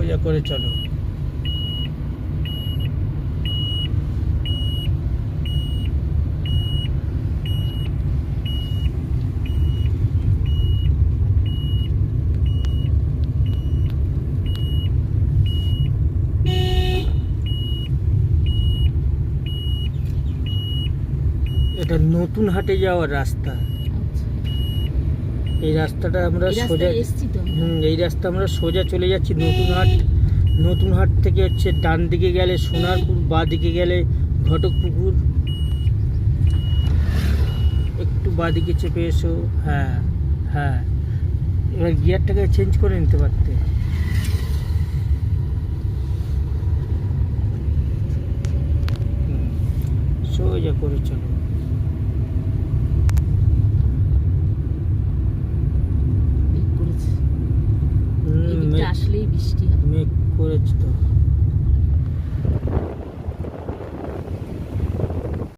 সোজা করে চলো। এটা নতুন হাটে যাওয়ার রাস্তা। এই রাস্তাটা আমরা সোজা এই রাস্তা আমরা সোজা চলে যাচ্ছি নতুন হাট থেকে হচ্ছে ডান দিকে গেলে সোনারপুর, বাঁ দিকে গেলে ঘটকপুকুর। একটু বাঁ দিকে চেপে এসো। হ্যাঁ হ্যাঁ, এবার গিয়ারটাকে চেঞ্জ করে নিতে পারতে। সোজা করে চলো। আসলেই বৃষ্টি মেঘ করেছে তো।